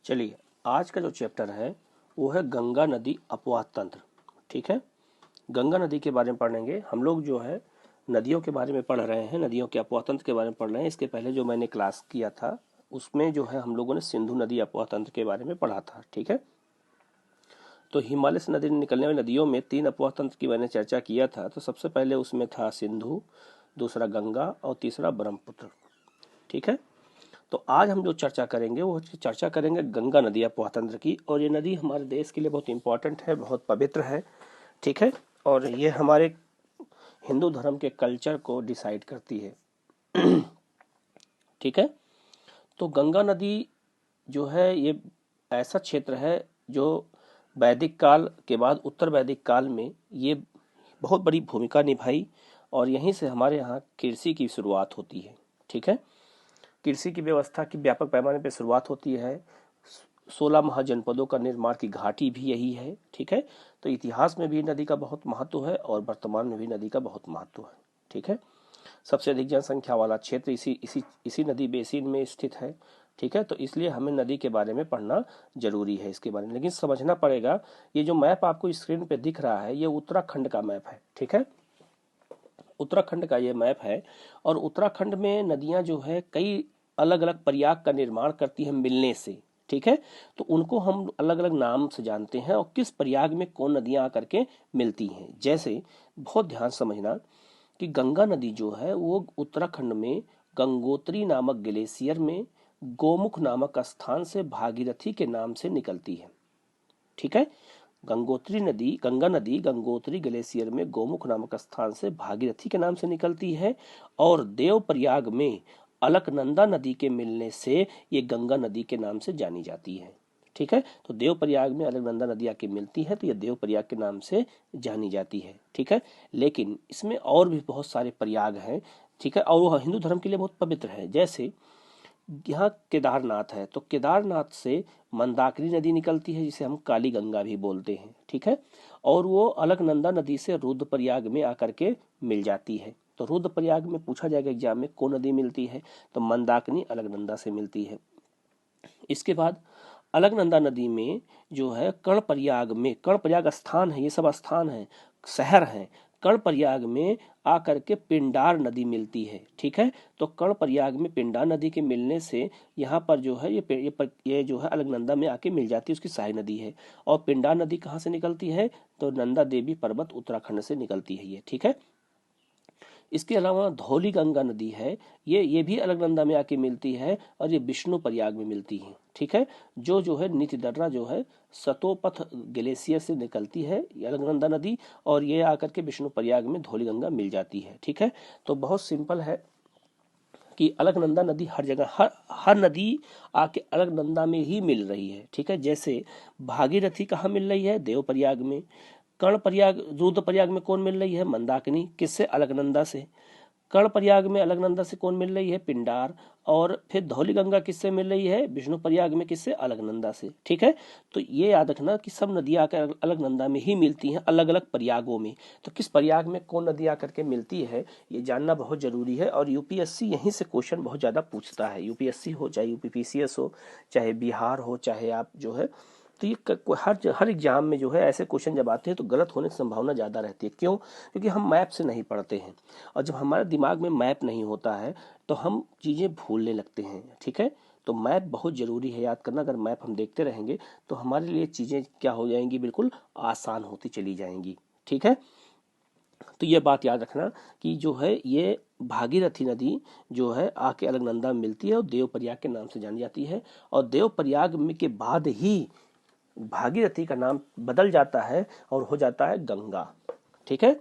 चलिए, आज का जो चैप्टर है वो है गंगा नदी अपवाह तंत्र। ठीक है, गंगा नदी के बारे में पढ़ेंगे हम लोग। जो है नदियों के बारे में पढ़ रहे हैं, नदियों के अपवाह तंत्र के बारे में पढ़ रहे हैं। इसके पहले जो मैंने क्लास किया था उसमें जो है हम लोगों ने सिंधु नदी अपवाह तंत्र के बारे में पढ़ा था। ठीक है, तो हिमालय से नदी निकलने वाली नदियों में 3 अपवाह तंत्र की मैंने चर्चा किया था। तो सबसे पहले उसमें था सिंधु, दूसरा गंगा और तीसरा ब्रह्मपुत्र। ठीक है, तो आज हम जो चर्चा करेंगे वो चर्चा करेंगे गंगा नदी अपवाह तंत्र की। और ये नदी हमारे देश के लिए बहुत इंपॉर्टेंट है, बहुत पवित्र है। ठीक है, और ये हमारे हिंदू धर्म के कल्चर को डिसाइड करती है। ठीक है, तो गंगा नदी जो है ये ऐसा क्षेत्र है जो वैदिक काल के बाद उत्तर वैदिक काल में ये बहुत बड़ी भूमिका निभाई। और यहीं से हमारे यहाँ कृषि की शुरुआत होती है। ठीक है, कृषि की व्यवस्था की व्यापक पैमाने पर शुरुआत होती है। 16 महाजनपदों का निर्माण की घाटी भी यही है। ठीक है, तो इतिहास में भी नदी का बहुत महत्व है और वर्तमान में भी नदी का बहुत महत्व है। ठीक है, सबसे अधिक जनसंख्या वाला क्षेत्र इसी नदी बेसिन में स्थित है। ठीक है, तो इसलिए हमें नदी के बारे में पढ़ना जरूरी है इसके बारे में। लेकिन समझना पड़ेगा, ये जो मैप आपको स्क्रीन पे दिख रहा है ये उत्तराखंड का मैप है। ठीक है, उत्तराखंड का ये मैप है। और उत्तराखंड में नदियां जो है कई अलग अलग प्रयाग का निर्माण करती हैं मिलने से। ठीक है, तो उनको हम अलग अलग नाम से जानते हैं और किस प्रयाग में कौन नदियां आकर के मिलती हैं। जैसे बहुत ध्यान समझना कि गंगा नदी जो है वो उत्तराखंड में गंगोत्री नामक ग्लेशियर में गोमुख नामक स्थान से भागीरथी के नाम से निकलती है। ठीक है, गंगा नदी गंगोत्री ग्लेशियर में गोमुख नामक स्थान से भागीरथी के नाम से निकलती है। और देवप्रयाग में अलकनंदा नदी के मिलने से ये गंगा नदी के नाम से जानी जाती है। ठीक है, तो देवप्रयाग में अलकनंदा नदी आके मिलती है तो ये देवप्रयाग के नाम से जानी जाती है। ठीक है, लेकिन इसमें और भी बहुत सारे प्रयाग हैं। ठीक है, और वो हिंदू धर्म के लिए बहुत पवित्र है। जैसे यहाँ केदारनाथ है, तो केदारनाथ से मंदाकिनी नदी निकलती है जिसे हम काली गंगा भी बोलते हैं। ठीक है, और वो अलकनंदा नदी से रुद्रप्रयाग में आकर के मिल जाती है। तो रुद्रप्रयाग में पूछा जाएगा एग्जाम में कौन नदी मिलती है, तो मंदाकिनी अलकनंदा से मिलती है। इसके बाद अलकनंदा नदी में जो है कर्णप्रयाग स्थान है, ये सब स्थान है, शहर है। कर्णप्रयाग में आकर के पिंडार नदी मिलती है। ठीक है, तो कर्णप्रयाग में पिंडार नदी के मिलने से यहाँ पर जो है ये जो है अलकनंदा में आके मिल जाती है, उसकी सहाय नदी है। और पिंडार नदी कहाँ से निकलती है, तो नंदा देवी पर्वत उत्तराखंड से निकलती है ये। ठीक है, इसके अलावा धौली गंगा नदी है, ये भी अलकनंदा में आके मिलती है और ये विष्णु प्रयाग में मिलती है। ठीक है, जो है नीतिदर्रा जो है सतोपथ ग्लेशियर से निकलती है ये अलकनंदा नदी, और ये आकर के विष्णु प्रयाग में धौली गंगा मिल जाती है। ठीक है, तो बहुत सिंपल है कि अलकनंदा नदी हर जगह हर नदी आके अलकनंदा में ही मिल रही है। ठीक है, जैसे भागीरथी कहाँ मिल रही है, देवप्रयाग में। कर्णप्रयाग रुद्रप्रयाग में कौन मिल रही है, मंदाकिनी, किससे, अलकनंदा से। कर्णप्रयाग में अलकनंदा से कौन मिल रही है, पिंडार। और फिर धौली गंगा किससे मिल रही है, विष्णु प्रयाग में, किससे, अलकनंदा से। ठीक है, तो ये याद रखना कि सब नदियां आकर अलकनंदा में ही मिलती हैं, अलग अलग प्रयागों में। तो किस प्रयाग में कौन नदी आकर के मिलती है ये जानना बहुत जरूरी है। और यूपीएससी यहीं से क्वेश्चन बहुत ज्यादा पूछता है। यूपीएससी हो, चाहे यूपीपीसीएस हो, चाहे बिहार हो, चाहे आप जो है, तो ये हर एग्जाम में जो है ऐसे क्वेश्चन जब आते हैं तो गलत होने की संभावना ज़्यादा रहती है। क्यों? क्योंकि हम मैप से नहीं पढ़ते हैं, और जब हमारे दिमाग में मैप नहीं होता है तो हम चीज़ें भूलने लगते हैं। ठीक है, तो मैप बहुत ज़रूरी है याद करना। अगर मैप हम देखते रहेंगे तो हमारे लिए चीज़ें क्या हो जाएंगी, बिल्कुल आसान होती चली जाएंगी। ठीक है, तो ये बात याद रखना कि जो है ये भागीरथी नदी जो है आके अलकनंदा में मिलती है और देवप्रयाग के नाम से जानी जाती है। और देवप्रयाग में के बाद ही भागीरथी का नाम बदल जाता है और हो जाता है गंगा। ठीक है,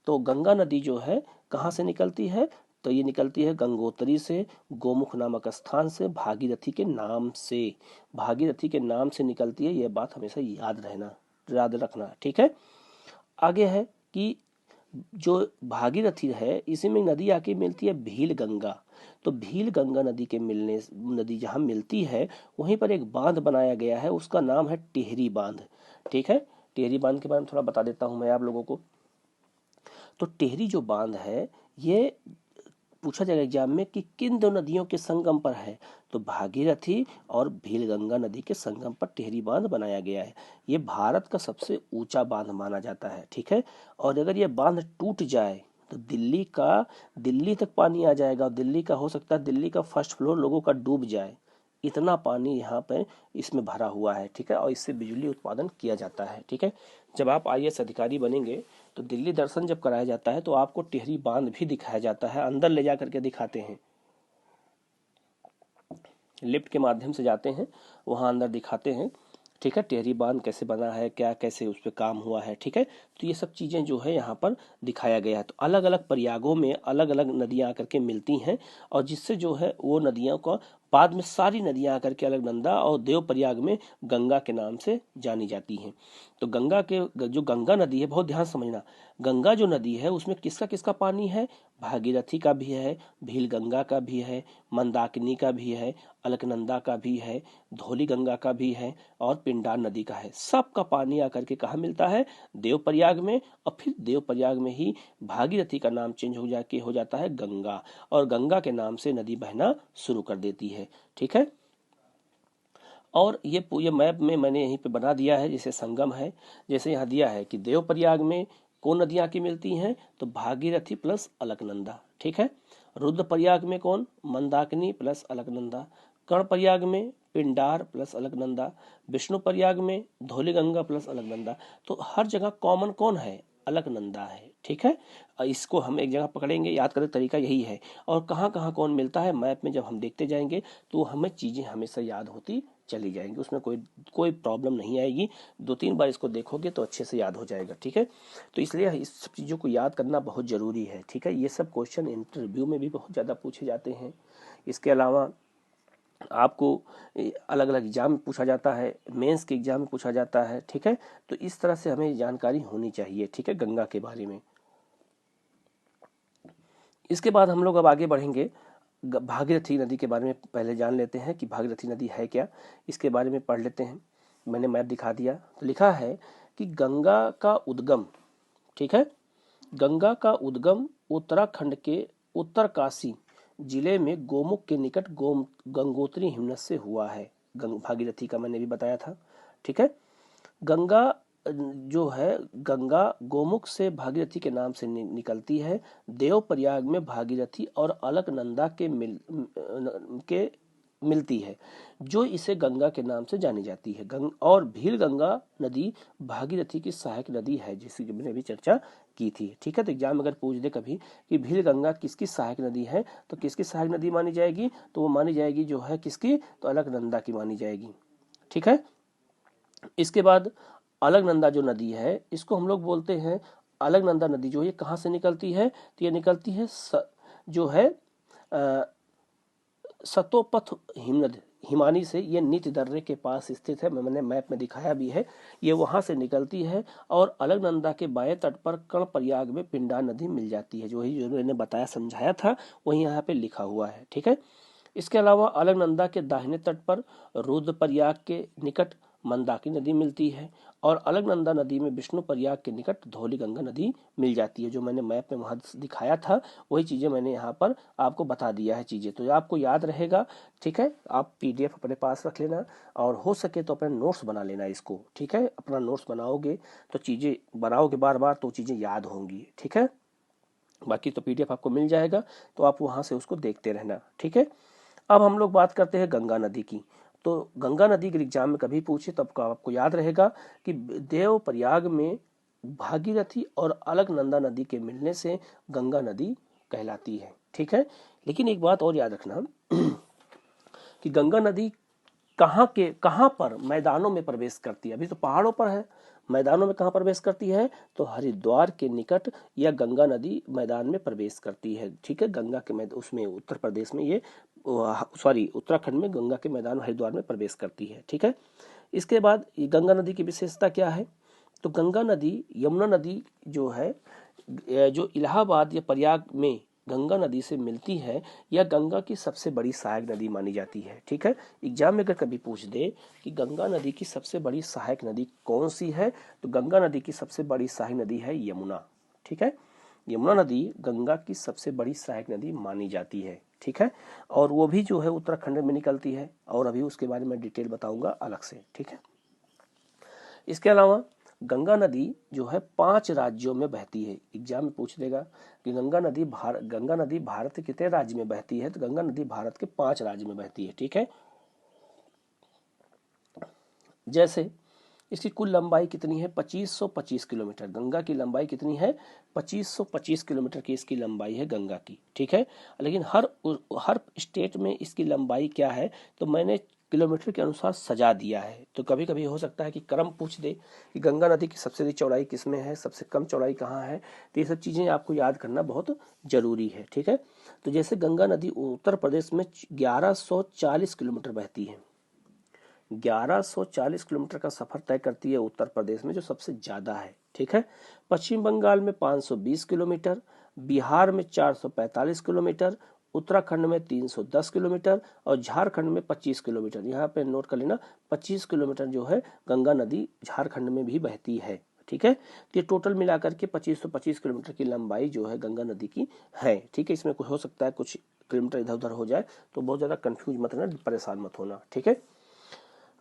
तो गंगा नदी जो है कहाँ से निकलती है, तो ये निकलती है गंगोत्री से, गोमुख नामक स्थान से, भागीरथी के नाम से। भागीरथी के नाम से निकलती है, ये बात हमेशा याद रखना। ठीक है, आगे है कि जो भागीरथी है इसी में नदी आके मिलती है भील गंगा। तो भील गंगा नदी जहाँ मिलती है वहीं पर एक बांध बनाया गया है, उसका नाम है टिहरी बांध। ठीक है, टिहरी बांध के बारे में थोड़ा बता देता हूँ मैं आप लोगों को। तो टिहरी जो बांध है ये पूछा जाएगा एग्जाम में कि किन दो नदियों के संगम पर है, तो भागीरथी और भीलगंगा नदी के संगम पर टिहरी बांध बनाया गया है। ये भारत का सबसे ऊंचा बांध माना जाता है, ठीक है। और अगर ये बांध टूट जाए तो दिल्ली तक पानी आ जाएगा, और दिल्ली का हो सकता है दिल्ली का फर्स्ट फ्लोर लोगों का डूब जाए, इतना पानी यहाँ पे इसमें भरा हुआ है, ठीक है। और इससे बिजली उत्पादन किया जाता है, ठीक है। जब आप आईएएस अधिकारी बनेंगे तो दिल्ली दर्शन जब कराया जाता है तो आपको टिहरी बांध भी दिखाया जाता है, अंदर ले जा करके दिखाते हैं, लिफ्ट के माध्यम से जाते हैं, वहाँ अंदर दिखाते हैं, ठीक है। टिहरी बांध कैसे बना है, क्या कैसे उस पर काम हुआ है, ठीक है। तो ये सब चीज़ें जो है यहाँ पर दिखाया गया है। तो अलग अलग प्रयागों में अलग अलग नदियाँ आकर के मिलती हैं, और जिससे जो है वो नदियों को बाद में सारी नदियाँ आकर के अलकनंदा और देव प्रयाग में गंगा के नाम से जानी जाती हैं। तो जो गंगा नदी है, बहुत ध्यान समझना, गंगा जो नदी है उसमें किसका किसका पानी है, भागीरथी का भी है, भीलगंगा का भी है, मंदाकिनी का भी है, अलकनंदा का भी है, धौली गंगा का भी है, और पिंडार नदी का है। सबका पानी आकर के कहाँ मिलता है, देवप्रयाग में। और फिर देवप्रयाग में ही भागीरथी का नाम चेंज हो जाता है गंगा, और गंगा के नाम से नदी बहना शुरू कर देती है, ठीक है। और ये मैप में मैंने यहीं पे बना दिया है, जैसे संगम है, जैसे यहाँ दिया है कि देवप्रयाग में कौन नदियाँ की मिलती हैं, तो भागीरथी प्लस अलकनंदा, ठीक है। रुद्रप्रयाग में कौन, मंदाकिनी प्लस अलकनंदा। कर्णप्रयाग में पिंडार प्लस अलकनंदा। विष्णुप्रयाग में धौलीगंगा प्लस अलकनंदा। तो हर जगह कॉमन कौन है, अलकनंदा है, ठीक है। इसको हम एक जगह पकड़ेंगे, याद करने का तरीका यही है। और कहाँ कहाँ कौन मिलता है मैप में जब हम देखते जाएंगे तो हमें चीज़ें हमेशा याद होती चली जाएंगी, उसमें कोई प्रॉब्लम नहीं आएगी। 2-3 बार इसको देखोगे तो अच्छे से याद हो जाएगा, ठीक है। तो इसलिए इस सब चीज़ों को याद करना बहुत ज़रूरी है, ठीक है। ये सब क्वेश्चन इंटरव्यू में भी बहुत ज़्यादा पूछे जाते हैं। इसके अलावा आपको अलग अलग एग्जाम में पूछा जाता है, मेंस के एग्जाम में पूछा जाता है, ठीक है। तो इस तरह से हमें जानकारी होनी चाहिए, ठीक है, गंगा के बारे में। इसके बाद हम लोग अब आगे बढ़ेंगे, भागीरथी नदी के बारे में पहले जान लेते हैं कि भागीरथी नदी है क्या, इसके बारे में पढ़ लेते हैं। मैंने मैप दिखा दिया, तो लिखा है कि गंगा का उद्गम, ठीक है, गंगा का उद्गम उत्तराखंड के उत्तरकाशी जिले में गोमुख के निकट गंगोत्री हिमनद से हुआ है। भागीरथी का मैंने भी बताया था, ठीक है। गंगा जो है, गंगा गोमुख से भागीरथी के नाम से निकलती है। देवप्रयाग में भागीरथी और अलकनंदा के मिलती है, जो इसे गंगा के नाम से जानी जाती है। और भीलगंगा नदी भागीरथी की सहायक नदी है, जिसकी मैंने भी चर्चा की थी, ठीक है। तो एग्जाम अगर पूछ दे कभी कि भीलगंगा किसकी सहायक नदी है, तो किसकी सहायक नदी मानी जाएगी, तो वो मानी जाएगी जो है किसकी, तो अलकनंदा की मानी जाएगी, ठीक है। इसके बाद अलकनंदा जो नदी है, इसको हम लोग बोलते हैं, अलकनंदा नदी जो ये कहाँ से निकलती है, तो ये निकलती है जो है सतोपथ हिमनद हिमानी से। ये नीति दर्रे के पास स्थित है, मैंने मैप में दिखाया भी है। ये वहां से निकलती है और अलकनंदा के बाएं तट पर कर्णप्रयाग में पिंडार नदी मिल जाती है। जो मैंने बताया समझाया था वही यहाँ पे लिखा हुआ है, ठीक है। इसके अलावा अलकनंदा के दाहिने तट पर रुद्रप्रयाग के निकट मंदाकिनी नदी मिलती है, और अलकनंदा नदी में विष्णुप्रयाग के निकट धौलीगंगा नदी मिल जाती है। जो मैंने मैप में वहां दिखाया था वही चीजें मैंने यहाँ पर आपको बता दिया है चीजें, तो आपको याद रहेगा, ठीक है। आप पीडीएफ अपने पास रख लेना, और हो सके तो अपने नोट्स बना लेना इसको, ठीक है। अपना नोट्स बनाओगे तो चीजें बनाओगे बार बार तो चीजें याद होंगी, ठीक है। बाकी तो पीडीएफ आपको मिल जाएगा, तो आप वहां से उसको देखते रहना, ठीक है। अब हम लोग बात करते हैं गंगा नदी की। तो गंगा नदी के एग्जाम में कभी पूछे तो आपको याद रहेगा कि देवप्रयाग में भागीरथी और अलकनंदा नदी के मिलने से गंगा नदी कहलाती है, ठीक है। लेकिन एक बात और याद रखना कि गंगा नदी कहाँ पर मैदानों में प्रवेश करती है। अभी तो पहाड़ों पर है, मैदानों में कहाँ प्रवेश करती है, तो हरिद्वार के निकट या गंगा नदी मैदान में प्रवेश करती है, ठीक है। गंगा के उसमें उत्तर प्रदेश में ये उत्तराखंड में गंगा के मैदान हरिद्वार में प्रवेश करती है, ठीक है। इसके बाद गंगा नदी की विशेषता क्या है, तो गंगा नदी यमुना नदी जो है, जो इलाहाबाद या प्रयाग में गंगा नदी से मिलती है, या गंगा की सबसे बड़ी सहायक नदी मानी जाती है, ठीक है। एग्जाम में अगर कभी पूछ दे कि गंगा नदी की सबसे बड़ी सहायक नदी कौन सी है, तो गंगा नदी की सबसे बड़ी सहायक नदी है यमुना, ठीक है। यमुना नदी गंगा की सबसे बड़ी सहायक नदी मानी जाती है, ठीक है, और वो भी जो है उत्तराखंड में निकलती है, और अभी उसके बारे में डिटेल बताऊंगा अलग से, ठीक है। इसके अलावा गंगा नदी जो है 5 राज्यों में बहती है। एग्जाम में पूछ देगा कि गंगा नदी भारत के कितने राज्य में बहती है, तो गंगा नदी भारत के 5 राज्य में बहती है, ठीक है। जैसे इसकी कुल लंबाई कितनी है, 2525 किलोमीटर। गंगा की लंबाई कितनी है, 2525 किलोमीटर की इसकी लंबाई है गंगा की, ठीक है। लेकिन हर स्टेट में इसकी लंबाई क्या है, तो मैंने किलोमीटर के अनुसार सजा दिया है। तो कभी कभी हो सकता है कि क्रम पूछ दे कि गंगा नदी की सबसे अधिक चौड़ाई किसमें है, सबसे कम चौड़ाई कहाँ है, तो ये सब चीज़ें आपको याद करना बहुत जरूरी है, ठीक है। तो जैसे गंगा नदी उत्तर प्रदेश में 1140 किलोमीटर बहती है, 1140 किलोमीटर का सफर तय करती है उत्तर प्रदेश में, जो सबसे ज्यादा है, ठीक है। पश्चिम बंगाल में 520 किलोमीटर, बिहार में 445 किलोमीटर, उत्तराखंड में 310 किलोमीटर और झारखंड में 25 किलोमीटर। यहाँ पे नोट कर लेना, 25 किलोमीटर जो है गंगा नदी झारखंड में भी बहती है, ठीक है। तो ये टोटल मिलाकर के 2525 किलोमीटर की लंबाई जो है गंगा नदी की है, ठीक है। इसमें कुछ हो सकता है, कुछ किलोमीटर इधर उधर हो जाए, तो बहुत ज्यादा कंफ्यूज मत होना, परेशान मत होना, ठीक है।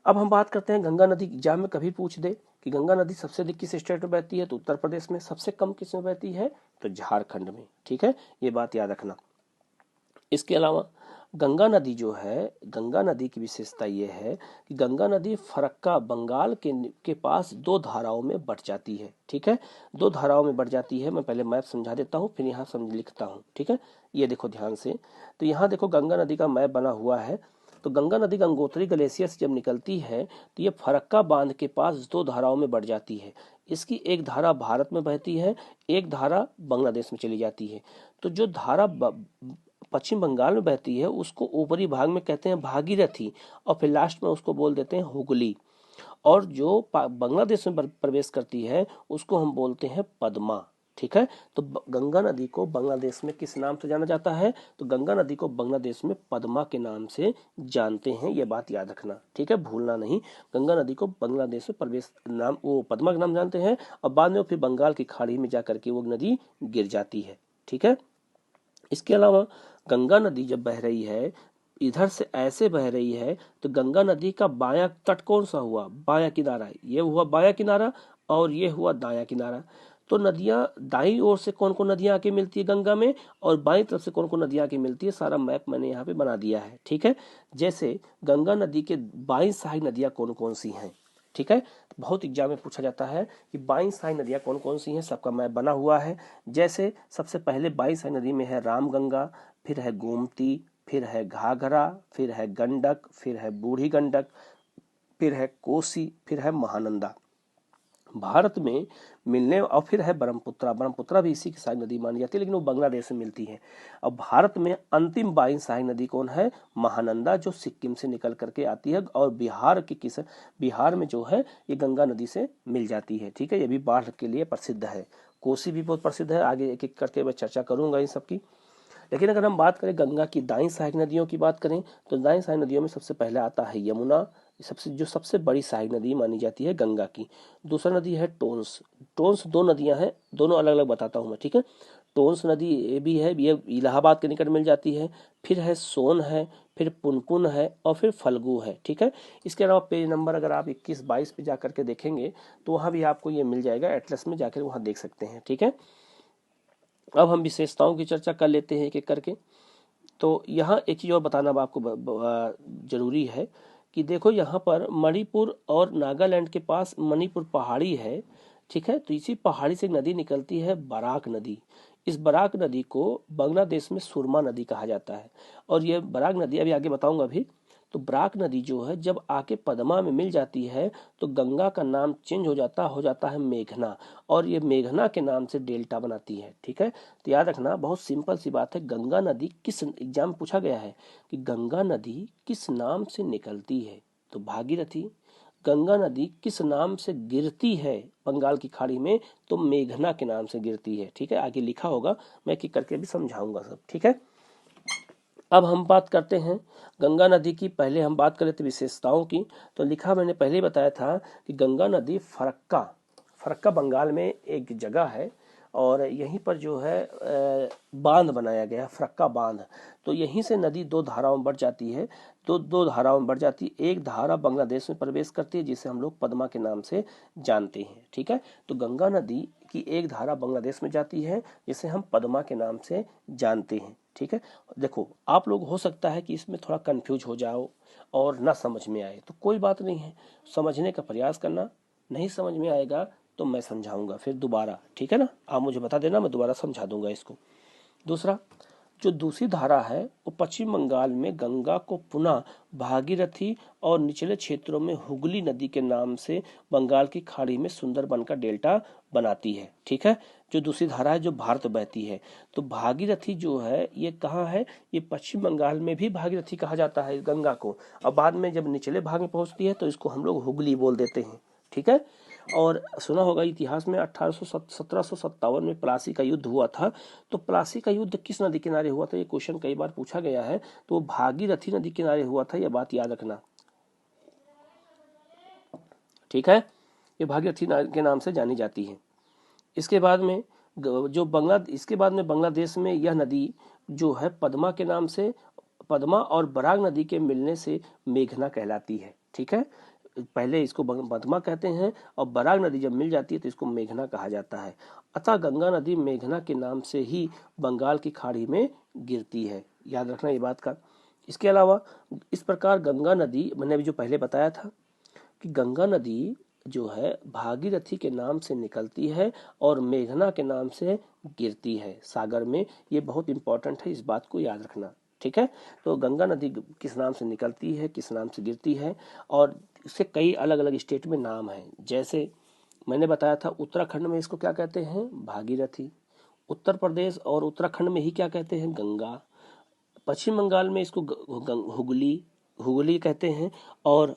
अब हम बात करते हैं गंगा नदी। एग्जाम में कभी पूछ दे कि गंगा नदी सबसे अधिक किस स्टेट में बहती है, तो उत्तर प्रदेश में। सबसे कम किस में बहती है, तो झारखंड में, ठीक है, ये बात याद रखना। इसके अलावा गंगा नदी जो है, गंगा नदी की विशेषता ये है कि गंगा नदी फरक्का बंगाल के पास 2 धाराओं में बट जाती है, ठीक है। 2 धाराओं में बट जाती है। मैं पहले मैप समझा देता हूँ, फिर यहाँ समझ लिखता हूँ, ठीक है। ये देखो ध्यान से, तो यहाँ देखो गंगा नदी का मैप बना हुआ है। तो गंगा नदी गंगोत्री ग्लेशियर से जब निकलती है तो ये फरक्का बांध के पास 2 धाराओं में बढ़ जाती है। इसकी एक धारा भारत में बहती है, एक धारा बांग्लादेश में चली जाती है। तो जो धारा पश्चिम बंगाल में बहती है उसको ऊपरी भाग में कहते हैं भागीरथी, और फिर लास्ट में उसको बोल देते हैं हुगली। और जो बांग्लादेश में प्रवेश करती है उसको हम बोलते हैं पद्मा, ठीक है। तो गंगा नदी को बांग्लादेश में किस नाम से जाना जाता है, तो गंगा नदी को बांग्लादेश में पद्मा के नाम से जानते हैं, ये बात याद रखना, ठीक है, भूलना नहीं। गंगा नदी को बांग्लादेश में प्रवेश नाम वो पद्मा के नाम जानते हैं, और बाद में फिर बंगाल की खाड़ी में जाकर के वो नदी गिर जाती है, ठीक है। इसके अलावा गंगा नदी जब बह रही है, इधर से ऐसे बह रही है, तो गंगा नदी का बायां तट कौन सा हुआ, बायां किनारा, ये हुआ बायां किनारा और ये हुआ दायां किनारा। तो नदियां दाईं ओर से कौन कौन नदियां आके मिलती है गंगा में, और बाईं तरफ से कौन कौन नदियां आके मिलती है, सारा मैप मैंने यहाँ पे बना दिया है, ठीक है। जैसे गंगा नदी के बाईं सहायक नदियां कौन कौन सी हैं, ठीक है। बहुत एग्जाम में पूछा जाता है कि बाईं सहायक नदियां कौन कौन सी हैं, सबका मैप बना हुआ है। जैसे सबसे पहले बाईं सहायक नदी में है रामगंगा, फिर है गोमती, फिर है घाघरा, फिर है गंडक, फिर है बूढ़ी गंडक, फिर है कोसी, फिर है महानंदा। भारत में मिलने, और फिर है ब्रह्मपुत्रा। ब्रह्मपुत्रा भी इसी की सहायक नदी मानी जाती है, लेकिन वो बांग्लादेश से मिलती है। अब भारत में अंतिम बाईं सहायक नदी कौन है, महानंदा, जो सिक्किम से निकल करके आती है, और बिहार में जो है ये गंगा नदी से मिल जाती है, ठीक है। ये भी बाढ़ के लिए प्रसिद्ध है। कोसी भी बहुत प्रसिद्ध है, आगे एक एक करके मैं चर्चा करूंगा इन सबकी। लेकिन अगर हम बात करें गंगा की दाईं सहायक नदियों की बात करें, तो दाईं सहायक नदियों में सबसे पहले आता है यमुना, सबसे बड़ी सहायक नदी मानी जाती है गंगा की। दूसरा नदी है टोंस। टोंस 2 नदियां हैं, दोनों अलग अलग बताता हूं मैं, ठीक है। टोंस नदी ये भी है, ये इलाहाबाद के निकट मिल जाती है। फिर है सोन है, फिर पुनपुन है, और फिर फल्गु है, ठीक है। इसके अलावा पेज नंबर अगर आप 21-22 पे जाकर के देखेंगे तो वहां भी आपको ये मिल जाएगा, एटलस में जाकर वहां देख सकते हैं, ठीक है। अब हम विशेषताओं की चर्चा कर लेते हैं एक एक करके। तो यहाँ एक चीज़ और बताना आपको जरूरी है कि देखो यहाँ पर मणिपुर और नागालैंड के पास मणिपुर पहाड़ी है, ठीक है। तो इसी पहाड़ी से नदी निकलती है, बराक नदी। इस बराक नदी को बांग्लादेश में सुरमा नदी कहा जाता है। और ये बराक नदी अभी आगे बताऊंगा अभी। तो बराक नदी जो है जब आके पद्मा में मिल जाती है तो गंगा का नाम चेंज हो जाता है मेघना, और ये मेघना के नाम से डेल्टा बनाती है, ठीक है। तो याद रखना, बहुत सिंपल सी बात है। गंगा नदी किस, एग्जाम पूछा गया है कि गंगा नदी किस नाम से निकलती है, तो भागीरथी। गंगा नदी किस नाम से गिरती है बंगाल की खाड़ी में, तो मेघना के नाम से गिरती है, ठीक है। आगे लिखा होगा, मैं एक करके भी समझाऊंगा सब, ठीक है। अब हम बात करते हैं गंगा नदी की। पहले हम बात कर लेते विशेषताओं की। तो लिखा मैंने पहले बताया था कि गंगा नदी फरक्का बंगाल में एक जगह है, और यहीं पर जो है बांध बनाया गया, फरक्का बांध। तो यहीं से नदी दो धाराओं में बढ़ जाती है, दो धाराओं में बढ़ जाती है। एक धारा बांग्लादेश में प्रवेश करती है जिसे हम लोग पद्मा के नाम से जानते हैं, ठीक है। तो गंगा नदी की एक धारा बांग्लादेश में जाती है जिसे हम पद्मा के नाम से जानते हैं, ठीक है। देखो आप लोग हो सकता है कि इसमें थोड़ा कंफ्यूज हो जाओ और ना समझ में आए, तो कोई बात नहीं है, समझने का प्रयास करना। नहीं समझ में आएगा तो मैं समझाऊंगा फिर दोबारा, ठीक है ना। आप मुझे बता देना, मैं दोबारा समझा दूंगा इसको। दूसरा, जो दूसरी धारा है वो पश्चिम बंगाल में गंगा को पुनः भागीरथी और निचले क्षेत्रों में हुगली नदी के नाम से बंगाल की खाड़ी में सुंदरबन का डेल्टा बनाती है, ठीक है। जो दूसरी धारा है जो भारत बहती है, तो भागीरथी जो है ये कहाँ है, ये पश्चिम बंगाल में भी भागीरथी कहा जाता है गंगा को, और बाद में जब निचले भाग में पहुंचती है तो इसको हम लोग हुगली बोल देते हैं, ठीक है। और सुना होगा इतिहास में 1757 में प्लासी का युद्ध हुआ था। तो प्लासी का युद्ध किस नदी किनारे हुआ था, ये क्वेश्चन कई बार पूछा गया है। तो वो भागीरथी नदी किनारे हुआ था, यह बात याद रखना, ठीक है। ये भागीरथी के नाम से जानी जाती है। इसके बाद में बांग्लादेश में यह नदी जो है पद्मा के नाम से, पद्मा और बराग नदी के मिलने से मेघना कहलाती है, ठीक है। पहले इसको पद्मा कहते हैं और बराग नदी जब मिल जाती है तो इसको मेघना कहा जाता है। अतः गंगा नदी मेघना के नाम से ही बंगाल की खाड़ी में गिरती है, याद रखना ये बात का। इसके अलावा इस प्रकार गंगा नदी, मैंने अभी जो पहले बताया था कि गंगा नदी जो है भागीरथी के नाम से निकलती है और मेघना के नाम से गिरती है सागर में। ये बहुत इंपॉर्टेंट है, इस बात को याद रखना, ठीक है। तो गंगा नदी किस नाम से निकलती है, किस नाम से गिरती है, और इसके कई अलग अलग स्टेट में नाम है। जैसे मैंने बताया था उत्तराखंड में इसको क्या कहते हैं, भागीरथी। उत्तर प्रदेश और उत्तराखंड में ही क्या कहते हैं, गंगा। पश्चिम बंगाल में इसको हुगली हुगली कहते हैं, और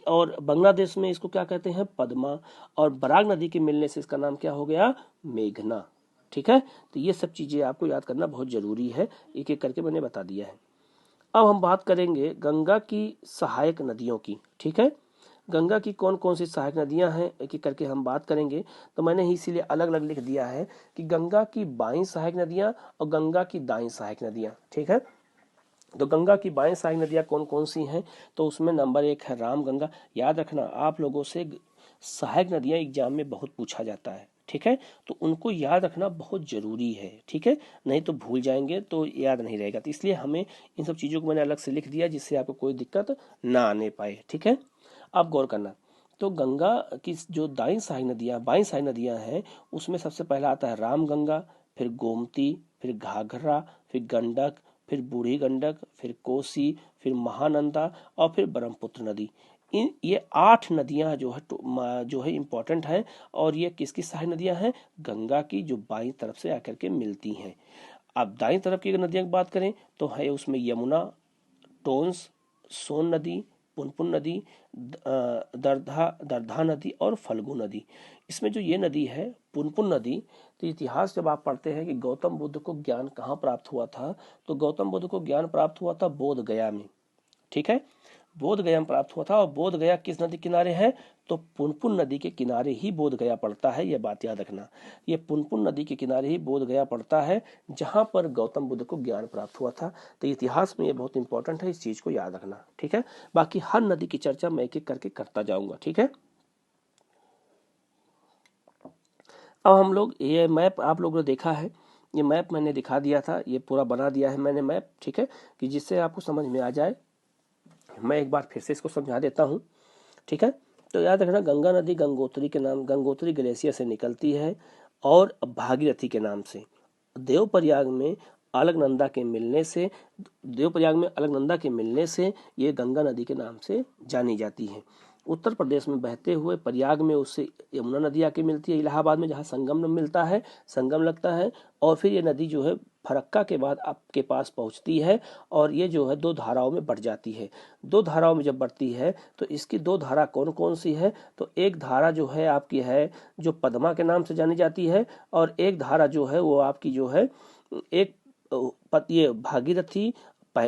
और बांग्लादेश में इसको क्या कहते हैं, पद्मा। और बराग नदी के मिलने से इसका नाम क्या हो गया, मेघना, ठीक है। तो ये सब चीजें आपको याद करना बहुत जरूरी है, एक एक करके मैंने बता दिया है। अब हम बात करेंगे गंगा की सहायक नदियों की, ठीक है। गंगा की कौन कौन सी सहायक नदियां हैं एक एक करके हम बात करेंगे। तो मैंने ही इसीलिए अलग अलग लिख दिया है कि गंगा की बाईं सहायक नदियां और गंगा की दाईं सहायक नदियां, ठीक है। तो गंगा की बाईं सहायक नदियां कौन कौन सी हैं, तो उसमें नंबर 1 है रामगंगा। याद रखना, आप लोगों से सहायक नदियां एग्जाम में बहुत पूछा जाता है, ठीक है। तो उनको याद रखना बहुत जरूरी है, ठीक है, नहीं तो भूल जाएंगे तो याद नहीं रहेगा। तो इसलिए हमें इन सब चीजों को मैंने अलग से लिख दिया जिससे आपको कोई दिक्कत ना आने पाए, ठीक है। आप गौर करना, तो गंगा की जो बाईं सहायक नदियां हैं उसमें सबसे पहला आता है रामगंगा, फिर गोमती, फिर घाघरा, फिर गंडक, फिर बूढ़ी गंडक, फिर कोसी, फिर महानंदा और फिर ब्रह्मपुत्र नदी। ये 8 नदियां जो है इंपॉर्टेंट हैं, और ये किसकी सहायक नदियां हैं, गंगा की, जो बाईं तरफ से आकर के मिलती हैं। अब दाईं तरफ की नदियों की बात करें तो है उसमें यमुना, टोंस, सोन नदी, पुनपुन नदी, दरधा नदी और फल्गु नदी। इसमें जो ये नदी है पुनपुन नदी, तो इतिहास जब आप पढ़ते हैं कि गौतम बुद्ध को ज्ञान कहाँ प्राप्त हुआ था, तो गौतम बुद्ध को ज्ञान प्राप्त हुआ था बोध गया में, ठीक है। बोध गया में प्राप्त हुआ था, और बोध गया किस नदी किनारे है, तो पुनपुन नदी के किनारे ही बोध गया पड़ता है, यह बात याद रखना। ये पुनपुन नदी के किनारे ही बोध गया पड़ता है जहां पर गौतम बुद्ध को ज्ञान प्राप्त हुआ था। तो इतिहास में ये बहुत इंपॉर्टेंट है, इस चीज को याद रखना, ठीक है। बाकी हर नदी की चर्चा मैं एक एक करके करता जाऊंगा, ठीक है। अब हम लोग ये मैप आप लोगों ने देखा है, ये मैप मैंने दिखा दिया था, ये पूरा बना दिया है मैंने मैप, ठीक है, कि जिससे आपको समझ में आ जाए। मैं एक बार फिर से इसको समझा देता हूँ, ठीक है। तो याद रखना, गंगा नदी गंगोत्री ग्लेशियर से निकलती है और भागीरथी के नाम से देवप्रयाग में अलकनंदा के मिलने से ये गंगा नदी के नाम से जानी जाती है। उत्तर प्रदेश में बहते हुए प्रयाग में उससे यमुना नदी आके मिलती है, इलाहाबाद में जहाँ संगम लगता है, और फिर ये नदी जो है फरक्का के बाद आपके पास पहुंचती है, और ये जो है 2 धाराओं में बढ़ जाती है। 2 धाराओं में जब बढ़ती है तो इसकी 2 धारा कौन कौन सी है, तो एक धारा जो है आपकी है जो पद्मा के नाम से जानी जाती है, और एक धारा जो है वो आपकी जो है एक ये भागीरथी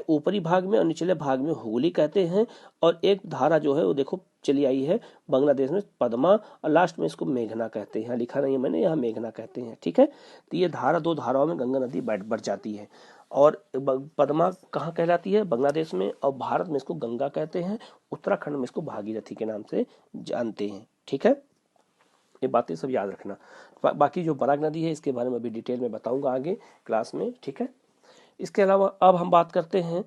ऊपरी भाग में और निचले भाग में हुगली कहते हैं, और एक धारा जो है वो देखो चली आई है। बांग्लादेश में पद्मा और लास्ट में इसको मेघना कहते हैं, लिखा नहीं है मैंने, यहाँ मेघना कहते हैं। ठीक है, तो ये दो धाराओं में गंगा नदी बढ़ जाती है। और पद्मा कहाँ कहलाती है? बांग्लादेश में। और भारत में इसको गंगा कहते हैं, उत्तराखंड में इसको भागीरथी के नाम से जानते हैं। ठीक है, ये बातें सब याद रखना। बाकी जो बराक नदी है इसके बारे में अभी डिटेल में बताऊंगा आगे क्लास में। ठीक है, इसके अलावा अब हम बात करते हैं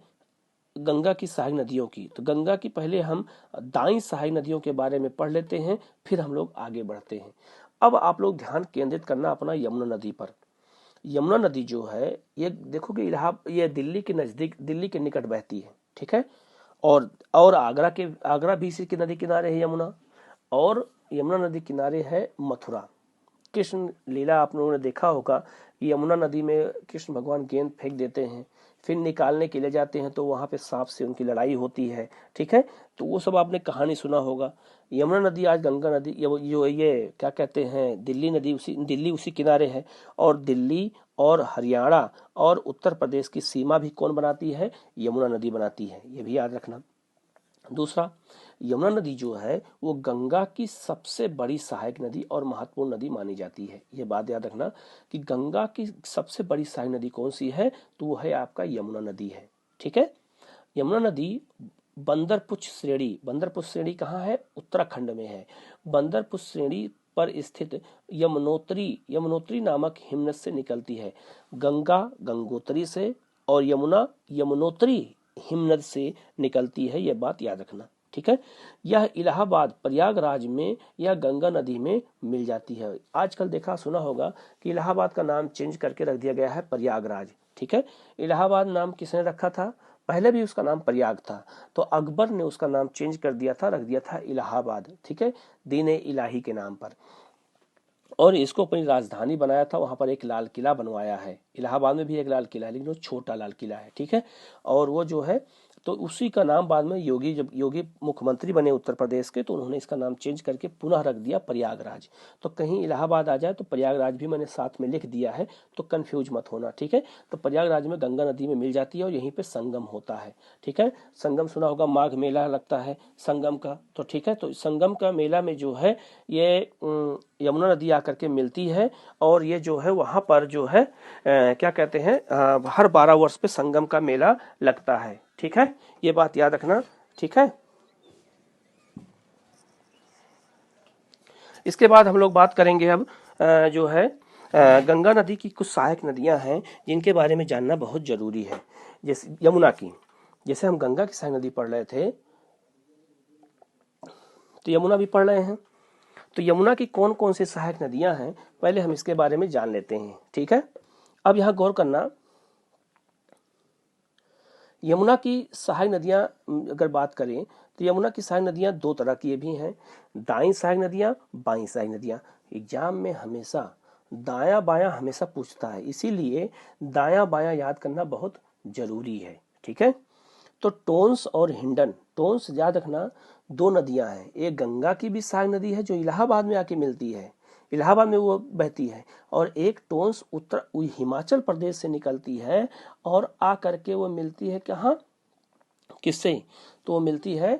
गंगा की सहायक नदियों की। तो गंगा की पहले हम दाईं सहायक नदियों के बारे में पढ़ लेते हैं, फिर हम लोग आगे बढ़ते हैं। अब आप लोग ध्यान केंद्रित करना अपना यमुना नदी पर। यमुना नदी जो है ये देखोगे ये दिल्ली के नजदीक, दिल्ली के निकट बहती है। ठीक है, और आगरा भी इसी के नदी किनारे है यमुना। और यमुना नदी किनारे है मथुरा। कृष्ण लीला आप लोगों ने देखा होगा, यमुना नदी में कृष्ण भगवान गेंद फेंक देते हैं, फिर निकालने के लिए जाते हैं तो वहां पे सांप से उनकी लड़ाई होती है। ठीक है, तो वो सब आपने कहानी सुना होगा। यमुना नदी आज गंगा नदी ये क्या कहते हैं, दिल्ली उसी किनारे है। और दिल्ली और हरियाणा और उत्तर प्रदेश की सीमा भी कौन बनाती है? यमुना नदी बनाती है, ये भी याद रखना। दूसरा, यमुना नदी जो है वो गंगा की सबसे बड़ी सहायक नदी और महत्वपूर्ण नदी मानी जाती है। ये बात याद रखना कि गंगा की सबसे बड़ी सहायक नदी कौन सी है? तो वो है आपका यमुना नदी है। ठीक है, यमुना नदी बंदरपुछ श्रेणी कहाँ है? उत्तराखंड में है। बंदरपुछ श्रेणी पर स्थित यमुनोत्री नामक हिमनद से निकलती है। गंगा गंगोत्री से और यमुना यमुनोत्री हिमनद से निकलती है, यह बात याद रखना। ठीक है, यह इलाहाबाद प्रयागराज में या गंगा नदी में मिल जाती है। आजकल देखा सुना होगा कि इलाहाबाद का नाम चेंज करके रख दिया गया है प्रयागराज। ठीक है, इलाहाबाद नाम किसने रखा था? पहले भी उसका नाम प्रयाग था, तो अकबर ने उसका नाम चेंज कर दिया था, रख दिया था इलाहाबाद। ठीक है, दीन इलाही के नाम पर। और इसको अपनी राजधानी बनाया था, वहां पर एक लाल किला बनवाया है। इलाहाबाद में भी एक लाल किला है, लेकिन वो छोटा लाल किला है। ठीक है, और वो जो है तो उसी का नाम बाद में जब योगी मुख्यमंत्री बने उत्तर प्रदेश के, तो उन्होंने इसका नाम चेंज करके पुनः रख दिया प्रयागराज। तो कहीं इलाहाबाद आ जाए तो प्रयागराज भी मैंने साथ में लिख दिया है, तो कंफ्यूज मत होना। ठीक है, तो प्रयागराज में गंगा नदी में मिल जाती है और यहीं पे संगम होता है। ठीक है, संगम सुना होगा, माघ मेला लगता है संगम का। तो ठीक है, तो संगम का मेला में जो है ये यमुना नदी आकर के मिलती है। और ये जो है वहां पर जो है क्या कहते हैं, हर 12 वर्ष पे संगम का मेला लगता है। ठीक है, ये बात याद रखना। ठीक है, इसके बाद हम लोग बात करेंगे अब जो है गंगा नदी की कुछ सहायक नदियां हैं जिनके बारे में जानना बहुत जरूरी है। जैसे यमुना की, जैसे हम गंगा की सहायक नदी पढ़ रहे थे, तो यमुना भी पढ़ रहे हैं। तो यमुना की कौन कौन सी सहायक नदियां हैं, पहले हम इसके बारे में जान लेते हैं। ठीक है, अब यहाँ गौर करना, यमुना की सहायक नदियां अगर बात करें तो यमुना की सहायक नदियां दो तरह की भी हैं, दाईं सहायक नदियां, बाईं सहायक नदियां। एग्जाम में हमेशा दायां बायां हमेशा पूछता है, इसीलिए दायां बायां याद करना बहुत जरूरी है। ठीक है, तो टोंस और हिंडन, टोंस याद रखना दो नदियां हैं, एक गंगा की भी सहायक नदी है जो इलाहाबाद में आके मिलती है, इलाहाबाद में वो बहती है। और एक टोंस हिमाचल प्रदेश से निकलती है और आ करके वो मिलती है कहाँ, किससे? तो वो मिलती है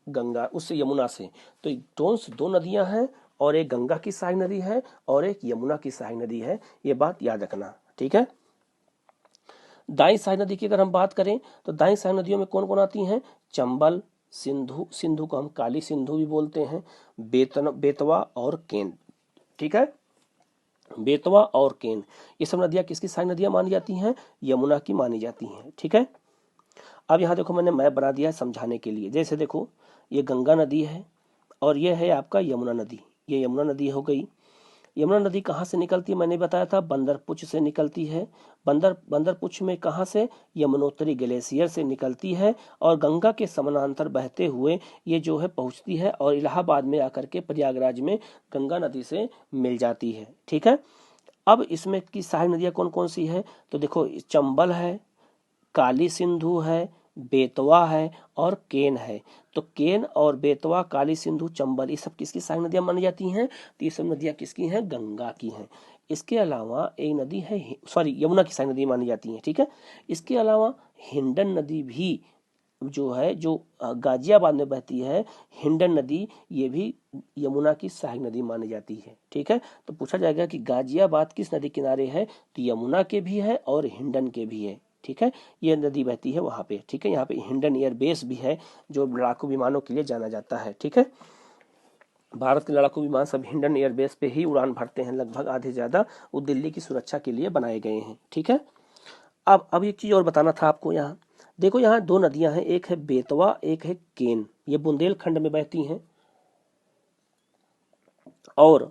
गंगा, उससे यमुना से। तो टोंस दो नदियां हैं, और एक गंगा की सहायक नदी है और एक यमुना की सहायक नदी है, ये बात याद रखना। ठीक है, दाईं सहायक नदी की अगर हम बात करें तो दाईं सहायक नदियों में कौन कौन आती हैं? चंबल, सिंधु, सिंधु को हम काली सिंधु भी बोलते हैं, बेतवा और केन। ठीक है, बेतवा और केन, ये सब नदियां किसकी सहायक नदियां मानी जाती हैं? यमुना की मानी जाती हैं। ठीक है, अब यहाँ देखो मैंने मैप बना दिया है समझाने के लिए। जैसे देखो, ये गंगा नदी है और ये है आपका यमुना नदी, ये यमुना नदी हो गई। यमुना नदी कहाँ से निकलती है? मैंने बताया था बंदरपुछ से निकलती है। बंदरपुछ में कहाँ से? यमुनोत्री ग्लेशियर से निकलती है और गंगा के समानांतर बहते हुए ये जो है पहुंचती है और इलाहाबाद में आकर के प्रयागराज में गंगा नदी से मिल जाती है। ठीक है, अब इसमें की सहायक नदियां कौन कौन सी है? तो देखो, चंबल है, काली सिंधु है, बेतवा है और केन है। तो केन और बेतवा, काली सिंधु, चंबल, ये सब किसकी सहायक नदियां मानी जाती हैं? तो ये सब नदियां किसकी हैं? गंगा की हैं। इसके अलावा एक नदी है, सॉरी, यमुना की सहायक नदी मानी जाती हैं। ठीक है, इसके अलावा हिंडन नदी भी जो है जो गाजियाबाद में बहती है हिंडन नदी, ये भी यमुना की सहायक नदी मानी जाती है। ठीक है, तो पूछा जाएगा कि गाजियाबाद किस नदी किनारे है, तो यमुना के भी है और हिंडन के भी है। ठीक है, ये नदी बहती है वहां पे। ठीक है, यहाँ पे हिंडन एयरबेस भी है जो लड़ाकू विमानों के लिए जाना जाता है। ठीक है, भारत के लड़ाकू विमान सब हिंडन एयरबेस पे ही उड़ान भरते हैं, लगभग आधे ज्यादा वो दिल्ली की सुरक्षा के लिए बनाए गए हैं। ठीक है, अब एक चीज और बताना था आपको। यहाँ देखो, यहाँ दो नदियां हैं, एक है बेतवा, एक है केन। ये बुंदेलखंड में बहती हैं और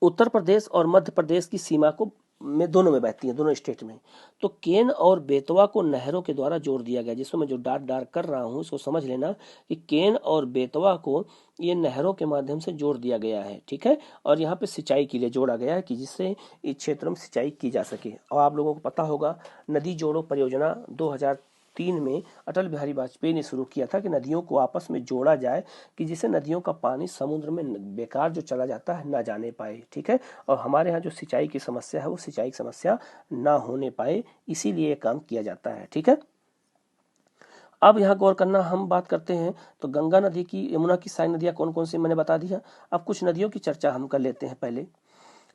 उत्तर प्रदेश और मध्य प्रदेश की सीमा को में दोनों में बहती हैं, दोनों स्टेट में। तो केन और बेतवा को नहरों के द्वारा जोड़ दिया गया, जिसको मैं जो डार्क डार्क कर रहा हूँ इसको समझ लेना कि केन और बेतवा को ये नहरों के माध्यम से जोड़ दिया गया है। ठीक है, और यहाँ पे सिंचाई के लिए जोड़ा गया है कि जिससे इस क्षेत्र में सिंचाई की जा सके। और आप लोगों को पता होगा नदी जोड़ो परियोजना 2003 में अटल बिहारी वाजपेयी ने शुरू किया था कि नदियों को आपस में जोड़ा जाए कि जिससे नदियों का पानी समुद्र में बेकार जो चला जाता है ना जाने पाए। ठीक है, और हमारे यहाँ जो सिंचाई की समस्या है वो सिंचाई की समस्या ना होने पाए, इसीलिए ये काम किया जाता है। ठीक है, अब यहाँ गौर करना, हम बात करते हैं तो गंगा नदी की, यमुना की सहायक नदियाँ कौन कौन सी मैंने बता दिया। अब कुछ नदियों की चर्चा हम कर लेते हैं पहले।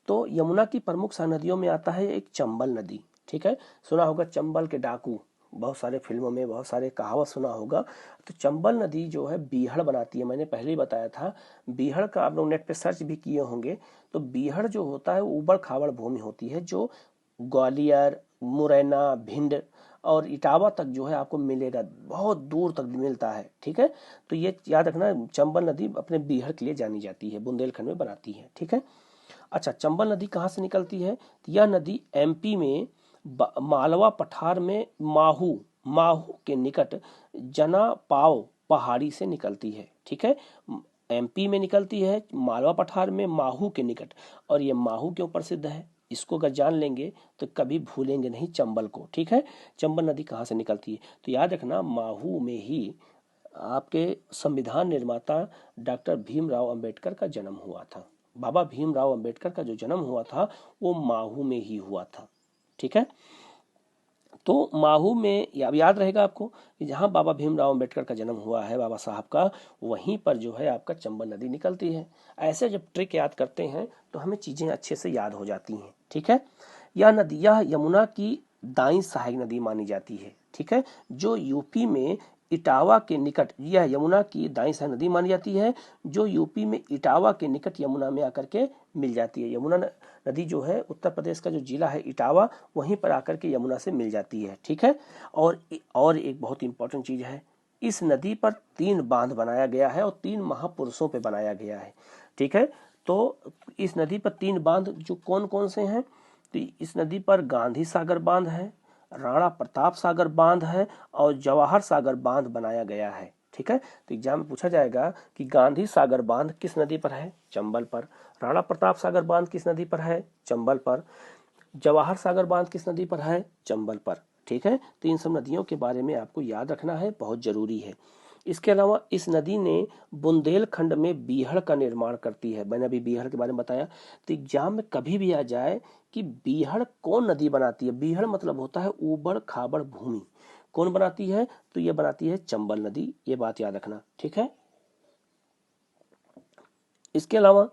तो यमुना की प्रमुख सहायक नदियों में आता है एक चंबल नदी। ठीक है, सुना होगा चंबल के डाकू, बहुत सारे फिल्मों में बहुत सारे कहावत सुना होगा। तो चंबल नदी जो है बीहड़ बनाती है, मैंने पहले ही बताया था। बीहड़ का आप लोग नेट पे सर्च भी किए होंगे। तो बीहड़ जो होता है ऊबड़ खाबड़ भूमि होती है जो ग्वालियर, मुरैना, भिंड और इटावा तक जो है आपको मिलेगा, बहुत दूर तक मिलता है। ठीक है, तो ये याद रखना, चंबल नदी अपने बीहड़ के लिए जानी जाती है, बुंदेलखंड में बनाती है। ठीक है, अच्छा, चंबल नदी कहाँ से निकलती है, तो यह नदी एमपी में मालवा पठार में माहू माहू के निकट जना पाव पहाड़ी से निकलती है। ठीक है, एमपी में निकलती है मालवा पठार में माहू के निकट, और ये माहू क्यों प्रसिद्ध है, इसको अगर जान लेंगे तो कभी भूलेंगे नहीं चंबल को। ठीक है, चंबल नदी कहाँ से निकलती है, तो याद रखना माहू में ही आपके संविधान निर्माता डॉक्टर भीमराव अंबेडकर का जन्म हुआ था। बाबा भीमराव अंबेडकर का जो जन्म हुआ था वो माहू में ही हुआ था। ठीक है, तो माहू में याद रहेगा आपको कि जहाँ बाबा भीमराव अंबेडकर का जन्म हुआ है बाबा साहब का, वहीं पर जो है आपका चंबल नदी निकलती है। ऐसे जब ट्रिक याद करते हैं तो हमें चीजें अच्छे से याद हो जाती हैं। ठीक है, यह यमुना की दाईं सहायक नदी मानी जाती है। ठीक है, जो यूपी में इटावा के निकट, यह यमुना की दाईं सहायक नदी मानी जाती है जो यूपी में इटावा के निकट यमुना में आकर के मिल जाती है। यमुना नदी जो है उत्तर प्रदेश का जो जिला है इटावा, वहीं पर आकर के यमुना से मिल जाती है। ठीक है, और एक बहुत इंपॉर्टेंट चीज है, इस नदी पर 3 बांध बनाया गया है और 3 महापुरुषों पे बनाया गया है। ठीक है, तो इस नदी पर 3 बांध जो कौन कौन से हैं, तो इस नदी पर गांधी सागर बांध है, राणा प्रताप सागर बांध है और जवाहर सागर बांध बनाया गया है। ठीक है, तो एग्जाम में पूछा जाएगा कि गांधी सागर बांध किस नदी पर है, चंबल पर। राणा प्रताप सागर बांध किस नदी पर है, चंबल पर। जवाहर सागर बांध किस नदी पर है, चंबल पर। ठीक है, तो इन सब नदियों के बारे में आपको याद रखना है, बहुत जरूरी है। इसके अलावा इस नदी ने बुंदेलखंड में बीहड़ का निर्माण करती है, मैंने अभी बीहड़ के बारे में बताया। तो एग्जाम में कभी भी आ जाए कि बीहड़ कौन नदी बनाती है, बीहड़ मतलब होता है ऊबड़ खाबड़ भूमि, कौन बनाती है, तो ये बनाती है चंबल नदी, ये बात याद रखना। ठीक है, इसके अलावा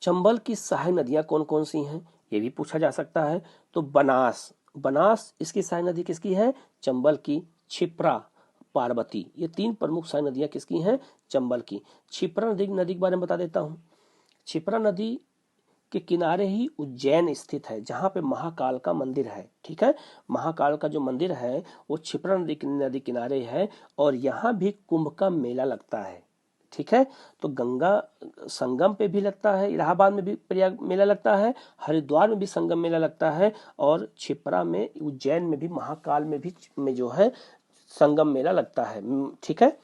चंबल की सहायक नदियां कौन कौन सी हैं, ये भी पूछा जा सकता है। तो बनास बनास इसकी सहायक नदी किसकी है, चंबल की। क्षिप्रा, पार्वती, ये 3 प्रमुख सहायक नदियां किसकी हैं, चंबल की। क्षिप्रा नदी के बारे में बता देता हूँ। क्षिप्रा नदी के किनारे ही उज्जैन स्थित है जहां पे महाकाल का मंदिर है। ठीक है, महाकाल का जो मंदिर है वो क्षिप्रा नदी किनारे है और यहाँ भी कुंभ का मेला लगता है। ठीक है, तो गंगा संगम पे भी लगता है, इलाहाबाद में भी प्रयाग मेला लगता है, हरिद्वार में भी संगम मेला लगता है, और क्षिप्रा में, उज्जैन में भी, महाकाल में भी में जो है संगम मेला लगता है। ठीक है,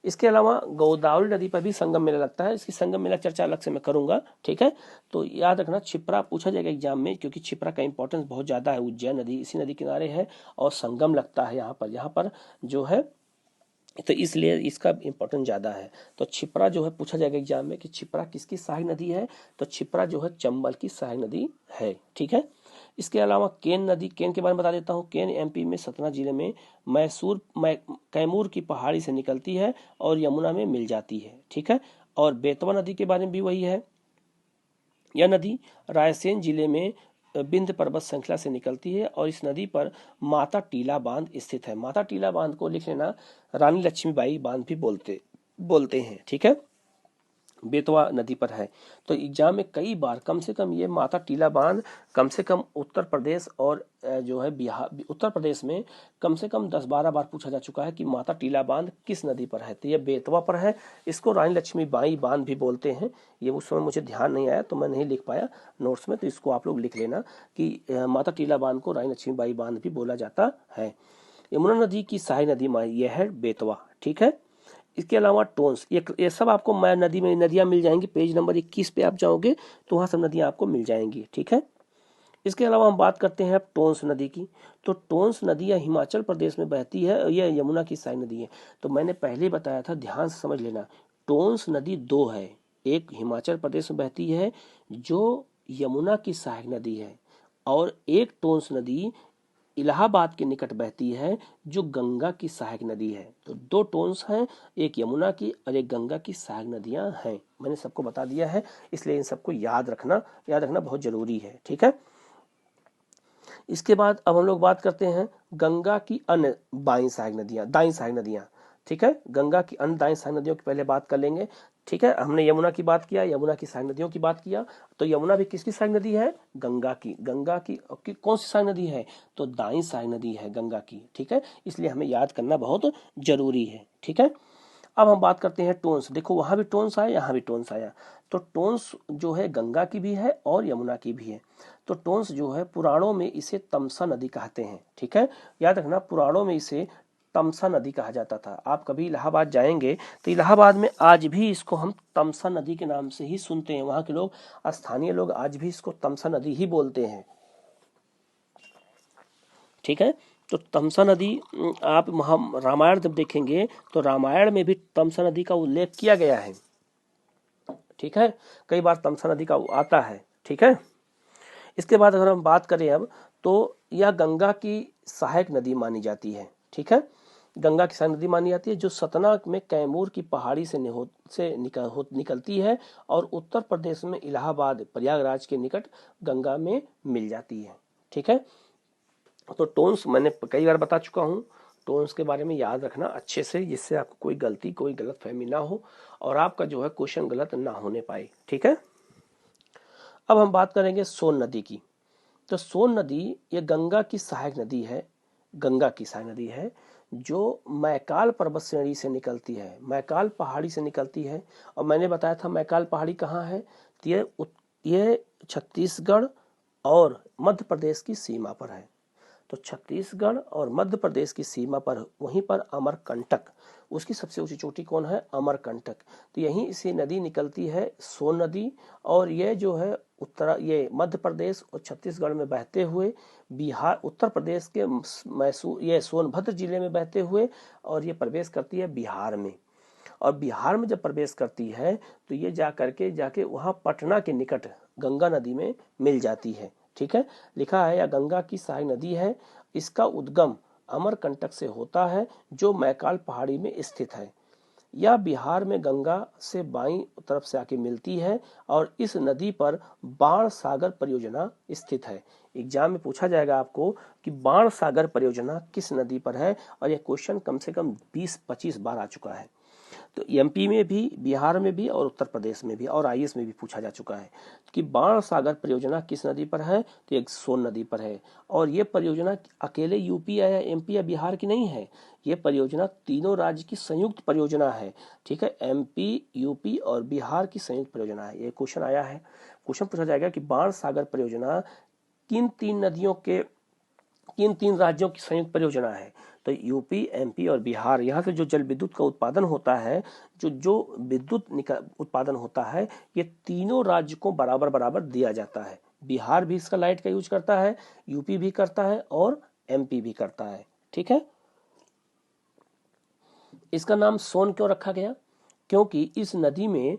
इसके अलावा गोदावरी नदी पर भी संगम मेला लगता है, इसकी संगम मेला चर्चा अलग से मैं करूंगा। ठीक है, तो याद रखना क्षिप्रा पूछा जाएगा एग्जाम में, क्योंकि क्षिप्रा का इंपॉर्टेंस बहुत ज्यादा है। उज्जैन नदी इसी नदी किनारे है और संगम लगता है यहाँ पर जो है, तो इसलिए इसका इंपॉर्टेंस ज्यादा है। तो क्षिप्रा जो है पूछा जाएगा एग्जाम में कि क्षिप्रा किसकी सहायक नदी है, तो क्षिप्रा जो है चंबल की सहायक नदी है। ठीक है, इसके अलावा केन नदी, केन के बारे में बता देता हूँ। केन एमपी में सतना जिले में कैमूर की पहाड़ी से निकलती है और यमुना में मिल जाती है, ठीक है। और बेतवा नदी के बारे में भी वही है। यह नदी रायसेन जिले में विंध्य पर्वत श्रृंखला से निकलती है और इस नदी पर माता टीला बांध स्थित है। माता टीला बांध को लिख लेना, रानी लक्ष्मीबाई बांध भी बोलते हैं, ठीक है। बेतवा नदी पर है। तो एग्जाम में कई बार कम से कम ये माता टीला बांध कम से कम उत्तर प्रदेश और जो है बिहार, उत्तर प्रदेश में कम से कम 10-12 बार पूछा जा चुका है कि माता टीला बांध किस नदी पर है। तो ये बेतवा पर है। इसको रानी लक्ष्मीबाई बांध भी बोलते हैं। ये उस समय मुझे ध्यान नहीं आया तो मैं नहीं लिख पाया नोट्स में, तो इसको आप लोग लिख लेना कि माता टीला बांध को रानी लक्ष्मीबाई बांध भी बोला जाता है। यमुना नदी की सहायक नदी यह है बेतवा, ठीक है। इसके अलावा टोंस, ये सब आपको मैं नदी में नदियाँ मिल जाएंगी। पेज नंबर 21 पे आप जाओगे तो वहाँ सब नदियाँ आपको मिल जाएंगी, ठीक है। इसके अलावा हम बात करते हैं अब टोंस नदी की। तो टोंस नदी यह हिमाचल प्रदेश में बहती है, यह यमुना की सहायक नदी है। तो मैंने पहले बताया था, ध्यान से समझ लेना। टोंस नदी दो है, एक हिमाचल प्रदेश में बहती है जो यमुना की सहायक नदी है, और एक टोंस नदी इलाहाबाद के निकट बहती है जो गंगा की सहायक नदी है। तो दो टोन्स हैं, एक यमुना की और एक गंगा की सहायक नदियां हैं। मैंने सबको बता दिया है, इसलिए इन सबको याद रखना बहुत जरूरी है, ठीक है। इसके बाद अब हम लोग बात करते हैं गंगा की अन्य दाई सहायक नदियां, ठीक है। गंगा की अन्य दाई सहायक नदियों की पहले बात कर लेंगे, ठीक है। हमने यमुना की बात किया, यमुना की सहायक नदियों की बात किया। तो यमुना भी किसकी सहायक नदी है? गंगा की कौन सी सहायक नदी है? तो दाई सहायक नदी है गंगा की, ठीक है। इसलिए हमें याद करना बहुत जरूरी है, ठीक है। अब हम बात करते हैं टोन्स। देखो वहां भी टोन्स आया, यहाँ भी टोन्स आया। तो टोन्स जो है गंगा की भी है और यमुना की भी है। तो टोन्स जो है पुराणों में इसे तमसा नदी कहते हैं, ठीक है। याद रखना, पुराणों में इसे तमसा नदी कहा जाता था। आप कभी इलाहाबाद जाएंगे तो इलाहाबाद में आज भी इसको हम तमसा नदी के नाम से ही सुनते हैं। वहां के लोग, स्थानीय लोग आज भी इसको तमसा नदी ही बोलते हैं, ठीक है। तो तमसा नदी आप हम रामायण जब देखेंगे तो रामायण में भी तमसा नदी का उल्लेख किया गया है, ठीक है। कई बार तमसा नदी का आता है, ठीक है। इसके बाद अगर हम बात करें अब, तो यह गंगा की सहायक नदी मानी जाती है, ठीक है। गंगा की सहायक नदी मानी जाती है जो सतना में कैमूर की पहाड़ी से निकलती है और उत्तर प्रदेश में इलाहाबाद प्रयागराज के निकट गंगा में मिल जाती है, ठीक है। तो टोन्स मैंने कई बार बता चुका हूँ। टोन्स के बारे में याद रखना अच्छे से, जिससे आपको कोई गलती, कोई गलत फहमी ना हो और आपका जो है क्वेश्चन गलत ना होने पाए, ठीक है। अब हम बात करेंगे सोन नदी की। तो सोन नदी ये गंगा की सहायक नदी है, गंगा की सहायक नदी है जो मैकाल पर्वत श्रेणी से निकलती है, मैकाल पहाड़ी से निकलती है। और मैंने बताया था मैकाल पहाड़ी कहाँ है, तो ये छत्तीसगढ़ और मध्य प्रदेश की सीमा पर है। तो छत्तीसगढ़ और मध्य प्रदेश की सीमा पर वहीं पर अमरकंटक, उसकी सबसे ऊंची चोटी कौन है? अमरकंटक। तो यहीं से नदी निकलती है सोन नदी, और ये जो है ये मध्य प्रदेश और छत्तीसगढ़ में बहते हुए बिहार, उत्तर प्रदेश के मैसूर, ये सोनभद्र जिले में बहते हुए और ये प्रवेश करती है बिहार में। और बिहार में जब प्रवेश करती है तो ये जाके वहाँ पटना के निकट गंगा नदी में मिल जाती है, ठीक है। लिखा है यह गंगा की सहायक नदी है। इसका उद्गम अमरकंटक से होता है जो मैकाल पहाड़ी में स्थित है। यह बिहार में गंगा से बाईं तरफ से आके मिलती है और इस नदी पर बाण सागर परियोजना स्थित है। एग्जाम में पूछा जाएगा आपको कि बाण सागर परियोजना किस नदी पर है, और यह क्वेश्चन कम से कम 20-25 बार आ चुका है। तो एमपी में भी, बिहार में भी और उत्तर प्रदेश में भी और आईएएस में भी पूछा जा चुका है कि बाण सागर परियोजना किस नदी पर है। तो एक सोन नदी पर है। और ये परियोजना अकेले यूपी या एमपी या बिहार की नहीं है, ये परियोजना तीनों राज्य की संयुक्त परियोजना है, ठीक है। एमपी, यूपी और बिहार की संयुक्त परियोजना है। ये क्वेश्चन आया है, क्वेश्चन पूछा जाएगा कि बाण सागर परियोजना किन तीन राज्यों की संयुक्त परियोजना है। तो यूपी, एमपी और बिहार, यहाँ से जो जल विद्युत का उत्पादन होता है, जो विद्युत उत्पादन होता है, ये तीनों राज्य को बराबर बराबर दिया जाता है। बिहार भी इसका लाइट का यूज करता है, यूपी भी करता है और एमपी भी करता है, ठीक है। इसका नाम सोन क्यों रखा गया? क्योंकि इस नदी में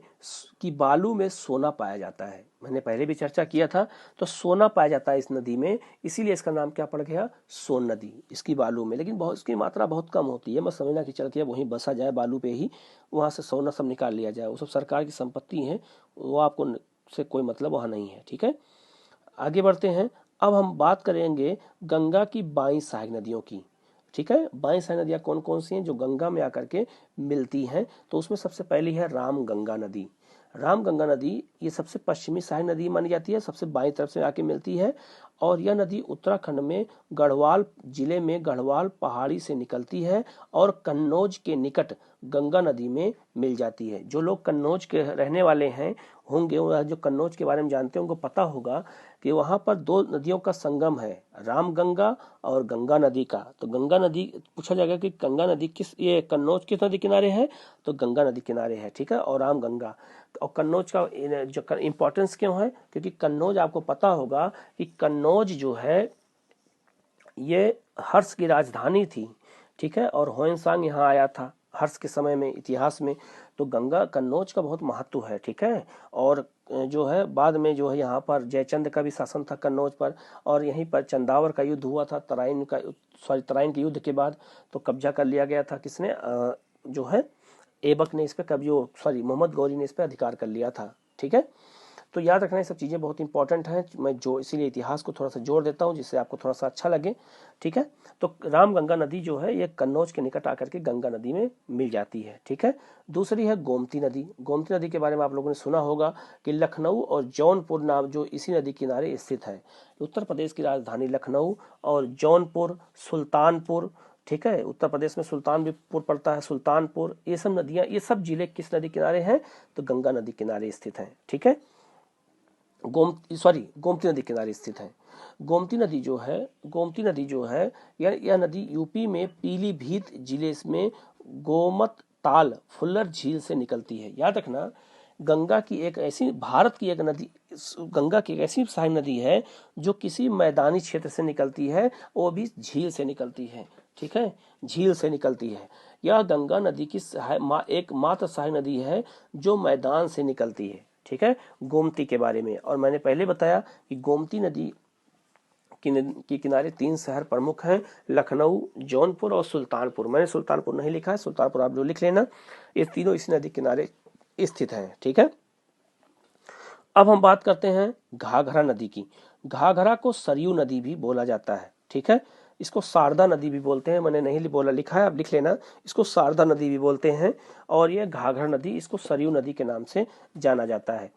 की बालू में सोना पाया जाता है। मैंने पहले भी चर्चा किया था, तो सोना पाया जाता है इस नदी में, इसीलिए इसका नाम क्या पड़ गया, सोन नदी, इसकी बालू में। लेकिन बहुत इसकी मात्रा बहुत कम होती है, मत समझना कि चल के वहीं बसा जाए बालू पे ही, वहाँ से सोना सब निकाल लिया जाए, वो सब सरकार की संपत्ति है, वो आपको से कोई मतलब वहाँ नहीं है। ठीक है, आगे बढ़ते हैं। अब हम बात करेंगे गंगा की बाईं सहायक नदियों की। ठीक है, बाईं सहायक नदियाँ कौन कौन सी हैं जो गंगा में आकर के मिलती हैं, तो उसमें सबसे पहली है राम गंगा नदी। राम गंगा नदी ये सबसे पश्चिमी सहायक नदी मानी जाती है, सबसे बाईं तरफ से आके मिलती है, और यह नदी उत्तराखंड में गढ़वाल जिले में गढ़वाल पहाड़ी से निकलती है और कन्नौज के निकट गंगा नदी में मिल जाती है। जो लोग कन्नौज के रहने वाले हैं होंगे, जो कन्नौज के बारे में जानते हैं, उनको पता होगा कि वहाँ पर दो नदियों का संगम है, राम गंगा और गंगा नदी का। तो गंगा नदी पूछा जाएगा कि गंगा नदी किस, ये कन्नौज किस नदी किनारे है, तो गंगा नदी किनारे है। ठीक है, और राम गंगा। और कन्नौज का जो इम्पोर्टेंस क्यों है, क्योंकि कन्नौज आपको पता होगा कि कन्नौज जो है ये हर्ष की राजधानी थी। ठीक है, और होयनसांग यहाँ आया था हर्ष के समय में, इतिहास में। तो गंगा कन्नौज का बहुत महत्व है। ठीक है, और जो है बाद में जो है यहाँ पर जयचंद का भी शासन था कन्नौज पर, और यहीं पर चंदावर का युद्ध हुआ था, तराइन के युद्ध के बाद तो कब्जा कर लिया गया था। किसने, जो है ऐबक ने इस पर मोहम्मद गौरी ने इस पर अधिकार कर लिया था। ठीक है, तो याद रखना ये सब चीज़ें बहुत इंपॉर्टेंट हैं, मैं जो इसीलिए इतिहास को थोड़ा सा जोड़ देता हूँ जिससे आपको थोड़ा सा अच्छा लगे। ठीक है, तो राम गंगा नदी जो है ये कन्नौज के निकट आकर के गंगा नदी में मिल जाती है। ठीक है, दूसरी है गोमती नदी। गोमती नदी के बारे में आप लोगों ने सुना होगा कि लखनऊ और जौनपुर नाम जो इसी नदी किनारे स्थित है। उत्तर प्रदेश की राजधानी लखनऊ और जौनपुर, सुल्तानपुर, ठीक है, उत्तर प्रदेश में सुल्तानपुर पड़ता है, सुल्तानपुर, ये सब नदियाँ, ये सब जिले किस नदी किनारे हैं, तो गंगा नदी किनारे स्थित हैं। ठीक है, गोमती नदी किनारे स्थित है। गोमती नदी जो है यह नदी यूपी में पीलीभीत जिले में गोमत ताल फुल्लर झील से निकलती है। याद रखना, गंगा की एक ऐसी सहायक नदी है जो किसी मैदानी क्षेत्र से निकलती है, वो भी झील से निकलती है। ठीक है, झील से निकलती है। यह गंगा नदी की एकमात्र सहायक नदी है जो मैदान से निकलती है। ठीक है, गोमती के बारे में, और मैंने पहले बताया कि गोमती नदी के किनारे 3 शहर प्रमुख हैं, लखनऊ, जौनपुर और सुल्तानपुर। मैंने सुल्तानपुर नहीं लिखा है, सुल्तानपुर आप जो लिख लेना। ये तीनों इस नदी किनारे स्थित हैं। ठीक है, अब हम बात करते हैं घाघरा नदी की। घाघरा को सरयू नदी भी बोला जाता है। ठीक है, इसको शारदा नदी भी बोलते हैं, मैंने नहीं बोला, लिखा है, आप लिख लेना, इसको शारदा नदी भी बोलते हैं। और ये घाघरा नदी, इसको सरयू नदी के नाम से जाना जाता है।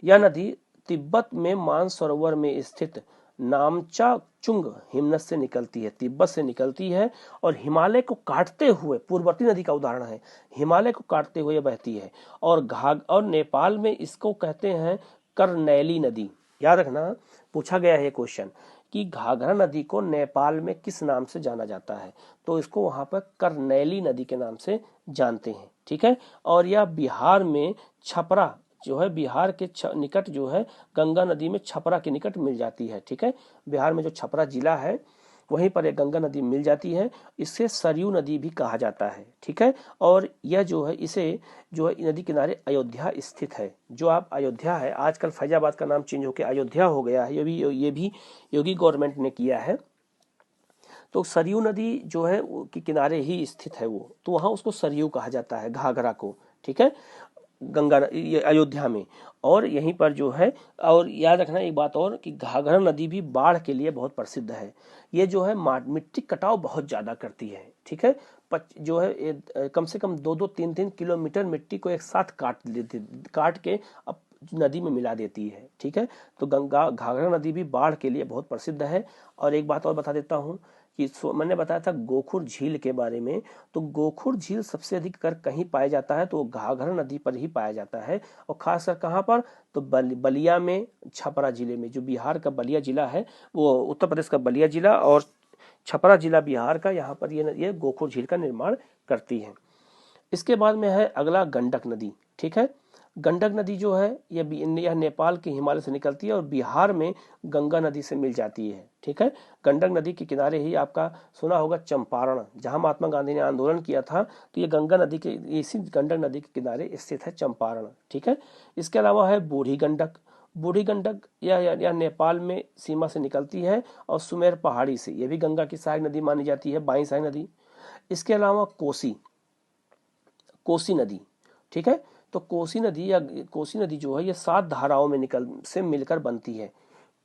यह नदी तिब्बत में मानसरोवर में स्थित नामचा चुंग हिमनद से निकलती है, तिब्बत से निकलती है, और हिमालय को काटते हुए, पूर्ववर्ती नदी का उदाहरण है, हिमालय को काटते हुए बहती है। और नेपाल में इसको कहते हैं करनैली नदी। याद रखना, पूछा गया है क्वेश्चन कि घाघरा नदी को नेपाल में किस नाम से जाना जाता है, तो इसको वहां पर करनैली नदी के नाम से जानते हैं। ठीक है, और यह बिहार में छपरा जो है, बिहार के निकट जो है गंगा नदी में छपरा के निकट मिल जाती है। ठीक है, बिहार में जो छपरा जिला है वहीं पर एक गंगा नदी मिल जाती है, इससे सरयू नदी भी कहा जाता है। ठीक है, और यह जो है इसे जो है नदी किनारे अयोध्या स्थित है। जो आप अयोध्या है, आजकल फैजाबाद का नाम चेंज होकर अयोध्या हो गया है, ये भी योगी गवर्नमेंट ने किया है। तो सरयू नदी जो है के किनारे ही स्थित है वो, तो वहाँ उसको सरयू कहा जाता है, घाघरा को। ठीक है, गंगा ये अयोध्या में, और यहीं पर जो है, और याद रखना एक बात और कि घाघरा नदी भी बाढ़ के लिए बहुत प्रसिद्ध है। ये जो है मिट्टी कटाव बहुत ज़्यादा करती है। ठीक है, जो है कम से कम 2-3 किलोमीटर मिट्टी को एक साथ काट के अब नदी में मिला देती है। ठीक है, तो घाघरा नदी भी बाढ़ के लिए बहुत प्रसिद्ध है। और एक बात और बता देता हूँ कि मैंने बताया था गोखुर झील के बारे में, तो गोखुर झील सबसे अधिक कर कहीं पाया जाता है तो घाघरा नदी पर ही पाया जाता है, और खासकर कहाँ पर, तो बलिया में, छपरा जिले में। जो बिहार का बलिया जिला है, वो उत्तर प्रदेश का बलिया जिला, और छपरा जिला बिहार का, यहाँ पर ये गोखुर झील का निर्माण करती है। इसके बाद में है अगला गंडक नदी। ठीक है, गंडक नदी जो है यह नेपाल के हिमालय से निकलती है और बिहार में गंगा नदी से मिल जाती है। ठीक है। गंडक नदी के किनारे ही आपका सुना होगा चंपारण, जहां महात्मा गांधी ने आंदोलन किया था, तो ये गंगा नदी के, इसी गंडक नदी के किनारे स्थित है चंपारण, ठीक है। इसके अलावा है बूढ़ी गंडक। बूढ़ी गंडक यह नेपाल में सीमा से निकलती है और सुमेर पहाड़ी से, यह भी गंगा की सहायक नदी मानी जाती है, बाई सहायक नदी। इसके अलावा कोसी, कोसी नदी, ठीक है। तो कोसी नदी या कोसी नदी जो है ये 7 धाराओं में मिलकर बनती है।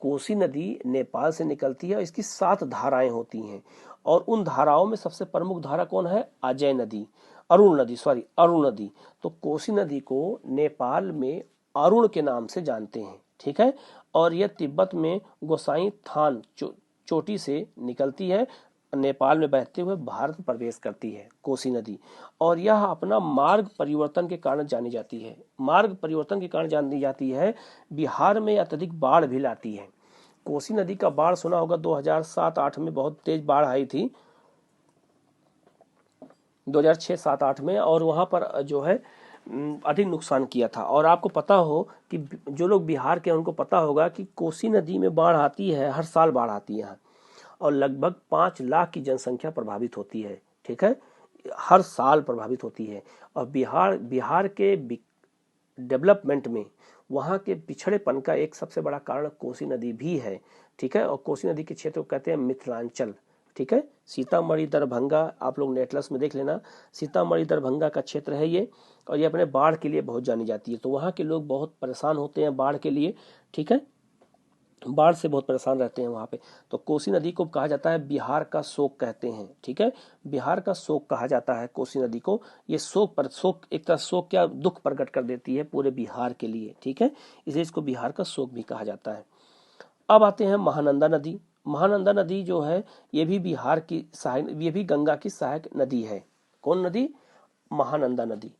कोसी नदी नेपाल से निकलती है और इसकी 7 धाराएं होती हैं, और उन धाराओं में सबसे प्रमुख धारा कौन है? अजय नदी, अरुण नदी, अरुण नदी। तो कोसी नदी को नेपाल में अरुण के नाम से जानते हैं, ठीक है। और यह तिब्बत में गोसाई थान चोटी से निकलती है, नेपाल में बहते हुए भारत में प्रवेश करती है कोसी नदी, और यह अपना मार्ग परिवर्तन के कारण जानी जाती है। मार्ग परिवर्तन के कारण जानी जाती है, बिहार में अत्यधिक बाढ़ भी लाती है। कोसी नदी का बाढ़ सुना होगा 2007-8 में बहुत तेज बाढ़ आई थी, 2006-7-8 में, और वहां पर जो है अधिक नुकसान किया था। और आपको पता हो कि जो लोग बिहार के, उनको पता होगा कि कोसी नदी में बाढ़ आती है, हर साल बाढ़ आती है, और लगभग 5 लाख की जनसंख्या प्रभावित होती है, ठीक है, हर साल प्रभावित होती है। और बिहार के डेवलपमेंट में वहाँ के पिछड़ेपन का एक सबसे बड़ा कारण कोसी नदी भी है, ठीक है। और कोसी नदी के क्षेत्र को कहते हैं मिथिलांचल, ठीक है। सीतामढ़ी दरभंगा, आप लोग नेटफ्लिक्स में देख लेना, सीतामढ़ी दरभंगा का क्षेत्र है ये, और ये अपने बाढ़ के लिए बहुत जानी जाती है। तो वहाँ के लोग बहुत परेशान होते हैं बाढ़ के लिए, ठीक है, बाढ़ से बहुत परेशान रहते हैं वहाँ पे। तो कोसी नदी को कहा जाता है बिहार का शोक कहते हैं, ठीक है, बिहार का शोक कहा जाता है कोसी नदी को। ये शोक एक तरह शोक क्या, दुख प्रकट कर देती है पूरे बिहार के लिए, ठीक है, इसलिए इसको बिहार का शोक भी कहा जाता है। अब आते हैं महानंदा नदी। महानंदा नदी जो है ये भी बिहार की सहायक, ये भी गंगा की सहायक नदी है। कौन नदी? महानंदा नदी।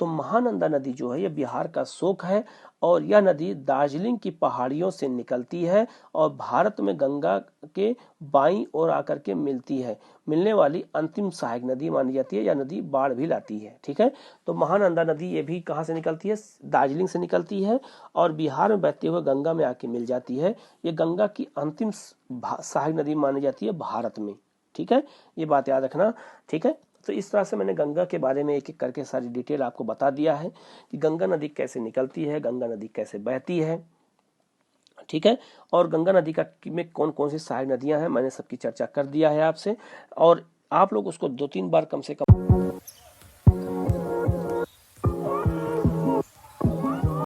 तो महानंदा नदी जो है ये बिहार का शोक है, और यह नदी दार्जिलिंग की पहाड़ियों से निकलती है और भारत में गंगा के बाईं ओर आकर के मिलने वाली अंतिम सहायक नदी मानी जाती है। यह नदी बाढ़ भी लाती है, ठीक है। तो महानंदा नदी ये भी कहाँ से निकलती है? दार्जिलिंग से निकलती है और बिहार में बहते हुए गंगा में आके मिल जाती है। ये गंगा की अंतिम सहायक नदी मानी जाती है भारत में, ठीक है, ये बात याद रखना, ठीक है। तो इस तरह से मैंने गंगा के बारे में एक एक करके सारी डिटेल आपको बता दिया है कि गंगा नदी कैसे निकलती है, गंगा नदी कैसे बहती है, ठीक है। और गंगा नदी का में कौन कौन सी सहायक नदियां हैं मैंने सबकी चर्चा कर दिया है आपसे, और आप लोग उसको 2-3 बार कम से कम